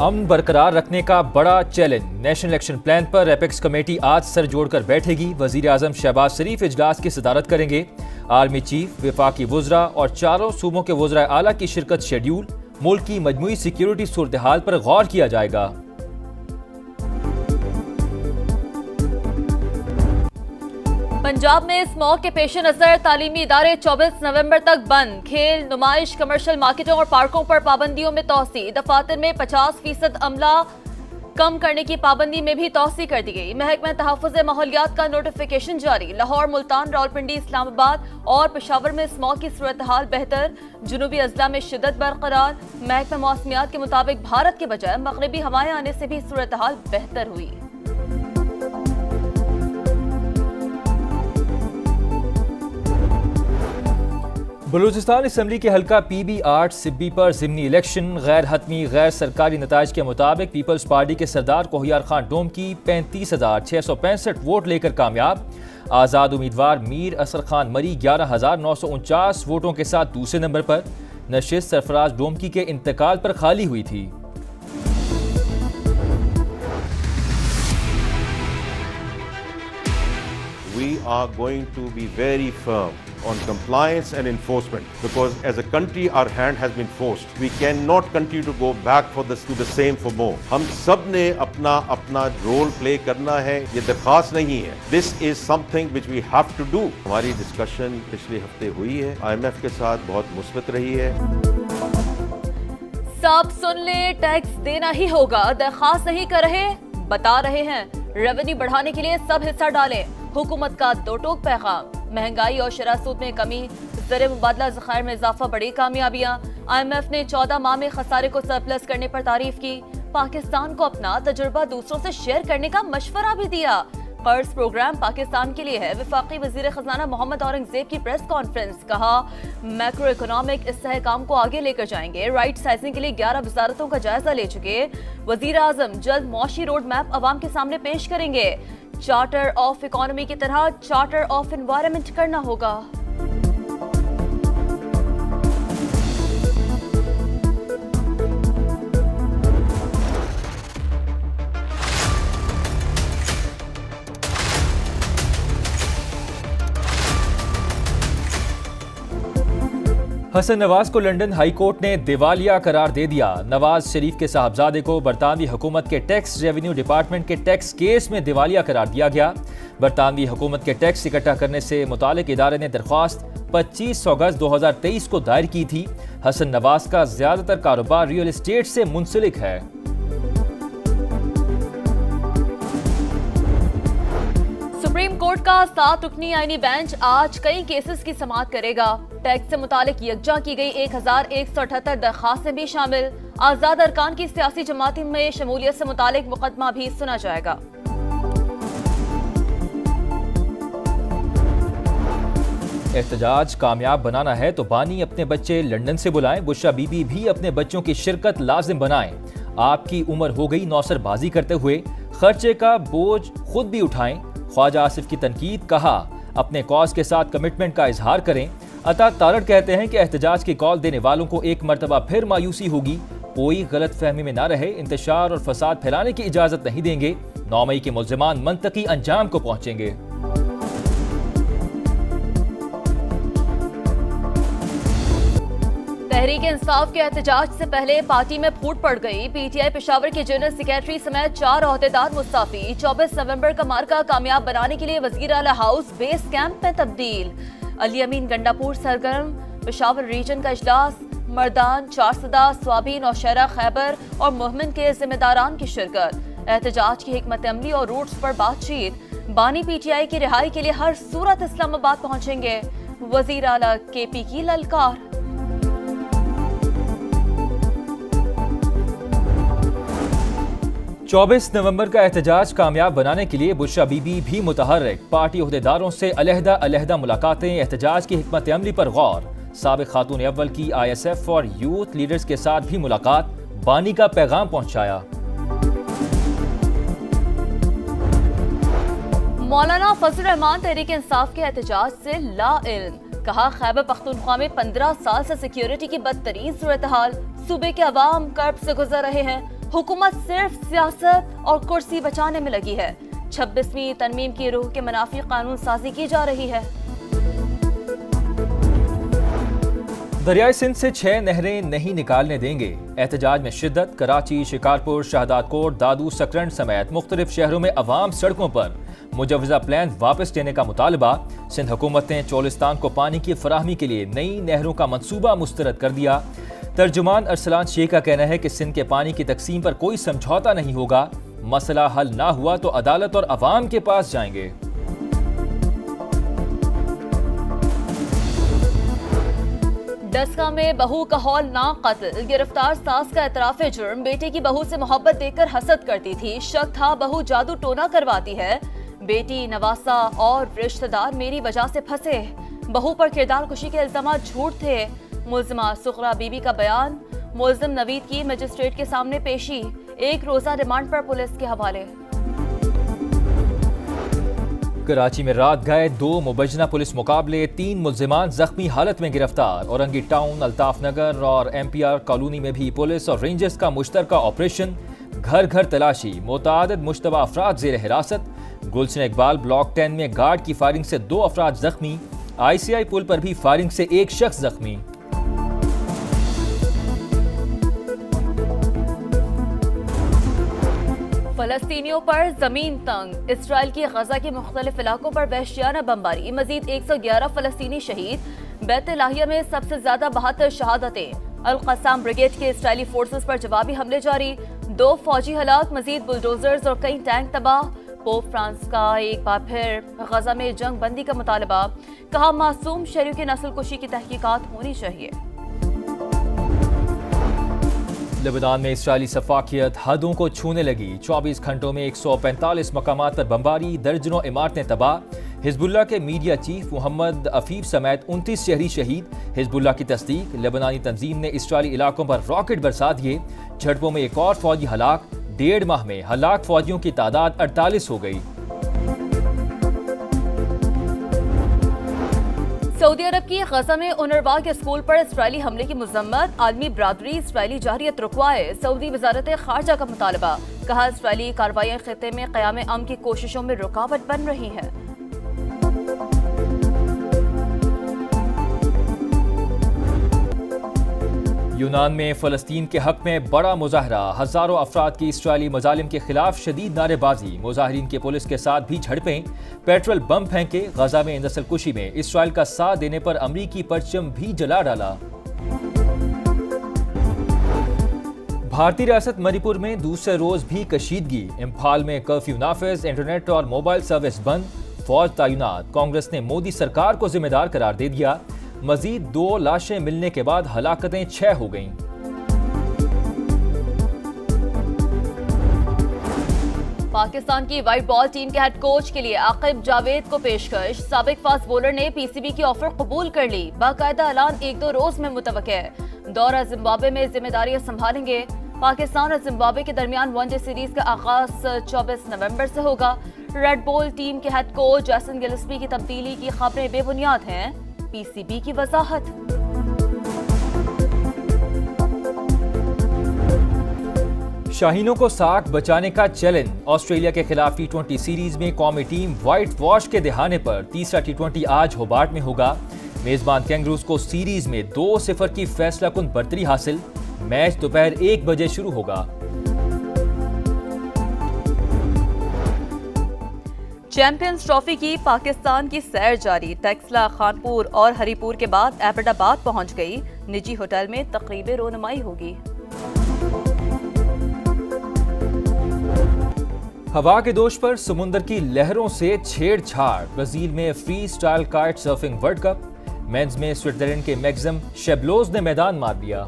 अमन बरकरार रखने का बड़ा चैलेंज। नेशनल इलेक्शन प्लान पर एपेक्स कमेटी आज सर जोड़कर बैठेगी। वजीर आजम शहबाज शरीफ इजलास की सदारत करेंगे। आर्मी चीफ, वफाकी वुज़रा और चारों सूबों के वुज़रा आला की शिरकत शेड्यूल। मुल्क की मजमूई सिक्योरिटी सूरत हाल पर गौर किया जाएगा। पंजाब में स्मॉग के पेश नजर तालीमी इदारे 24 नवंबर तक बंद। खेल, नुमाइश, कमर्शियल मार्केटों और पार्कों पर पाबंदियों में तोसी। दफातर में 50% अमला कम करने की पाबंदी में भी तोसी कर दी गई। महकमा तहफ़्फ़ुज़ माहौलियात का नोटिफिकेशन जारी। लाहौर, मुल्तान, रावलपिंडी, इस्लामाबाद और पेशावर में स्मॉग की सूरत हाल बेहतर। जुनूबी अजला में शिद्दत बरकरार। महकमा मौसमियात के मुताबिक भारत के बजाय मगरबी हवाएं आने से भी सूरत हाल बेहतर हुई। बलूचिस्तान असम्बली के हल्का PB8 सिब्बी पर ज़िमनी इलेक्शन। गैर हतमी गैर सरकारी नताइज के मुताबिक पीपल्स पार्टी के सरदार कोहियार खान डोम की 35,665 वोट लेकर कामयाब। आज़ाद उम्मीदवार मीर असर खान मरी 11,949 वोटों के साथ दूसरे नंबर पर। नशिस्त सरफराज डोमकी के इंतकाल पर खाली हुई थी। We are going to be very firm on compliance and enforcement, because as a country our hand has been forced. We cannot continue to go back to the same for more. हम सब ने अपना role play करना है, ये दरख्वास्त नहीं है. This is something which we have to do. हमारी डिस्कशन पिछले हफ्ते हुई है, IMF के साथ बहुत मुस्बत रही है। सब सुन ले, टैक्स देना ही होगा। दरख्वास्त नहीं कर रहे, बता रहे हैं। रेवेन्यू बढ़ाने के लिए सब हिस्सा डालें। हुकूमत का दो टोक पैगाम। महंगाई और शरह सूद में कमी, ज़र मुबादला ज़खायर में इजाफा, बड़ी कामयाबियां। IMF ने 14 माह में खसारे को सरप्लस करने पर तारीफ की। पाकिस्तान को अपना तजुर्बा दूसरों से शेयर करने का मशवरा भी दिया। कर्ज प्रोग्राम पाकिस्तान के लिए है। वफाकी वजीर खजाना मोहम्मद औरंगजेब की प्रेस कॉन्फ्रेंस। कहा, मैक्रो इकोनॉमिक इस्तेहकाम को आगे लेकर जाएंगे। राइट साइजिंग के लिए 11 वजारतों का जायजा ले चुके। वजीर आजम जल्द मौशी रोड मैप अवाम के सामने पेश करेंगे। चार्टर ऑफ इकोनॉमी की तरह चार्टर ऑफ एनवायरनमेंट करना होगा। हसन नवाज को लंदन हाई कोर्ट ने दिवालिया करार दे दिया। नवाज शरीफ के साहबजादे को बरतानवी हुकूमत के टैक्स रेवेन्यू डिपार्टमेंट के टैक्स केस में दिवालिया करार दिया गया। बरतानवी हुकूमत के टैक्स इकट्ठा करने से मुतालिक इदारे ने दरख्वास्त 25 अगस्त 2023 को दायर की थी। हसन नवाज का ज्यादातर कारोबार रियल एस्टेट से मुंसलिक है। सुप्रीम कोर्ट का 7 रुकनी आईनी बेंच आज कई केसेस की समाअत करेगा। टैक्स से मुतालिक यकजा की गई 1178 दरखास्तें भी शामिल। आजाद अरकान की सियासी जमाती में शमूलियत से मुतालिक मुकदमा भी सुना जाएगा। एहतजाज कामयाब बनाना है तो बानी अपने बच्चे लंदन से बुलाएं। बुशरा बीबी भी अपने बच्चों की शिरकत लाजिम बनाएं। आपकी उम्र हो गई नौसरबाजी करते हुए, खर्चे का बोझ खुद भी उठाएं। ख्वाजा आसिफ की तनकीद। कहा, अपने कॉज के साथ कमिटमेंट का इजहार करें। अता तारड़ कहते हैं कि एहतजाज की कॉल देने वालों को एक मरतबा फिर मायूसी होगी। कोई गलत फहमी में ना रहे, इंतशार और फसाद फैलाने की इजाजत नहीं देंगे। 9 मई के मुल्ज़िमान मंतकी अंजाम को पहुंचेंगे। तहरीक इंसाफ के एहतजाज से पहले पार्टी में फूट पड़ गई। PTI पेशावर के जनरल सेक्रेटरी समेत 4 ओहदेदार मुस्ताफी। 24 नवंबर का मार्का कामयाब बनाने के लिए वजीर आला हाउस बेस कैंप में तब्दील। अली अमीन गंडापुर सरगर्म। पेशावर रीजन का इजलास। मर्दान, चारसदा, स्वाबी, नौशहरा, खैबर और मुहम्मद के जिम्मेदारान की शिरकत। एहतजाज की हिकमत अमली और रूट्स पर बातचीत। बानी PTI की रिहाई के लिए हर सूरत इस्लामाबाद पहुंचेंगे। वजीर आला KP की ललकार। 24 नवंबर का एहतजाज कामयाब बनाने के लिए बुशरा बीबी भी मुतहर्रिक। पार्टी ओहदेदारों से अलहदा मुलाकातें। एहतजाज की हिकमत अमली पर गौर। साबिक खातून अव्वल की ISF और यूथ लीडर्स के साथ भी मुलाकात। बानी का पैगाम पहुंचाया। मौलाना फजल रहमान तहरीक इंसाफ के एहतजाज से ला इल्म। कहा, खैबर पख्तूनख्वा में 15 साल से सिक्योरिटी की बदतरीन सूरत हाल। सूबे के अवाम कर्ब से गुजर रहे हैं। हुकूमत सिर्फ सियासत और कुर्सी बचाने में लगी है। 26वीं तरमीम की रूह के मुनाफी कानून साजी की जा रही है। दरियाई सिंध से 6 नहरें नहीं निकालने देंगे। एहतजाज में शिद्दत। कराची, शिकारपुर, शहदादकोट, दादू, सकरंड समेत मुख्तलिफ शहरों में अवाम सड़कों पर। मुजवजा प्लान वापस लेने का मुतालबा। सिंध हुकूमत ने चोलिस्तान को पानी की फराहमी के लिए नई नहरों का मंसूबा मुस्तरद कर दिया। तर्जुमान अरसलान शेख का कहना है कि सिंध के पानी की तकसीम पर कोई समझौता नहीं होगा। मसला हल ना हुआ तो अदालत और अवाम के पास जाएंगे। डस्का में बहू का हौलनाक कत्ल। गिरफ्तार सास का एतराफ़े जुर्म। बेटे की बहू से मोहब्बत देखकर हसद करती थी। शक था बहू जादू टोना करवाती है। बेटी, नवासा और रिश्तेदार मेरी वजह से फंसे। बहू पर किरदार कुशी के इल्जाम झूठ थे। मुल्जिमा सुगरा बीबी का बयान। मुल्जिम नवीद की मजिस्ट्रेट के सामने पेशी। 1 रोजा रिमांड पर पुलिस के हवाले। कराची में रात गए 2 मुबजना पुलिस मुकाबले। 3 मुल्जिमान जख्मी हालत में गिरफ्तार। औरंगी टाउन, अल्ताफ नगर और MPR कॉलोनी में भी पुलिस और रेंजर्स का मुश्तरका ऑपरेशन। घर घर तलाशी। मुतादिद मुश्तबा अफराद जेर हिरासत। गुलशन इकबाल ब्लॉक 10 में गार्ड की फायरिंग से 2 अफराद जख्मी। ICI पुल पर भी फायरिंग से 1 शख्स जख्मी। फलस्तीनियों पर जमीन तंग। इसराइल की गजा के मुख्तलिफ इलाकों पर वहशियाना बमबारी। मजीद 111 फलस्तीनी शहीद। बैत-ए-लाहिया में सबसे ज्यादा 72 शहादतें। अल-क़स्साम ब्रिगेड के इसराइली फोर्सेस पर जवाबी हमले जारी। 2 फौजी हलाक। मजीद बुलडोजर्स और कई टैंक तबाह। पोप फ्रांस का एक बार फिर गजा में जंग बंदी का मुतालबा। कहा मासूम शहरियों की नस्ल कुशी की तहकीकात होनी चाहिए। लेबनान में इसराइली सफाकियत हदों को छूने लगी। 24 घंटों में 145 मकामात पर बमबारी। दर्जनों इमारतें तबाह। हिजबुल्लाह के मीडिया चीफ मोहम्मद अफीफ समेत 29 शहरी शहीद। हिजबुल्लाह की तस्दीक। लेबनानी तंजीम ने इसराइली इलाकों पर रॉकेट बरसा दिए। झड़पों में एक और फौजी हलाक। 1.5 माह में हलाक फौजियों की तादाद 48 हो गई। सऊदी अरब की गजा में उनरवा के स्कूल पर इसराइली हमले की मजम्मत। आलमी बरादरी इसराइली जारियत रुकवाए। सऊदी वजारत खारजा का मुतालबा। कहा इसराइली कार्रवाइयां खित्ते में क़याम अमन की कोशिशों में रुकावट बन रही है। यूनान में फ़लस्तीन के हक में बड़ा मुजाहरा। हजारों अफराद की इसराइली मजालिम के खिलाफ शदीद नारेबाजी। मुजाहिरीन के पुलिस के साथ भी झड़पें। पेट्रोल बम फेंके। गजा में नस्ल कुशी में इसराइल का साथ देने पर अमरीकी परचम भी जला डाला। भारतीय रियासत मणिपुर में दूसरे रोज भी कशीदगी। इम्फाल में कर्फ्यू नाफिज। इंटरनेट और मोबाइल सर्विस बंद। फौज तैनात। कांग्रेस ने मोदी सरकार को जिम्मेदार करार दे दिया। मजीद 2 लाशें मिलने के बाद हलाकतें 6 हो गईं। पाकिस्तान की व्हाइट बॉल टीम के हेड कोच के लिए आकिब जावेद को पेशकश। साबिक फास्ट बॉलर ने PCB की ऑफर कबूल कर ली। बाकायदा ऐलान 1-2 रोज में मुतवक्किल है। दौरा जिम्बाब्वे में जिम्मेदारियां संभालेंगे। पाकिस्तान और जिम्बाब्वे के दरमियान वनडे सीरीज का आगाज 24 नवंबर से होगा। रेड बॉल टीम के हेड कोच जैसन गिल्स्पी की तब्दीली की खबरें बेबुनियाद हैं। PCB की वजाहत। शाहीनों को साख बचाने का चैलेंज। ऑस्ट्रेलिया के खिलाफ T20 सीरीज में कौमी टीम व्हाइट वॉश के दहाने पर। तीसरा T20 आज होबार्ट में होगा। मेजबान कैंगरूज को सीरीज में 2-0 की फैसलाकुन बढ़तरी हासिल। मैच दोपहर 1 बजे शुरू होगा। चैंपियंस ट्रॉफी की पाकिस्तान की सैर जारी। टेक्सला, खानपुर और हरीपुर के बाद एबटाबाद पहुंच गई। निजी होटल में तकरीब रोनुमाई होगी। हवा के दोष पर समुंदर की लहरों से छेड़छाड़। ब्राजील में free style kite surfing world cup. Men's में स्विट्जरलैंड के मैक्सिम शेबलोज ने मैदान मार दिया।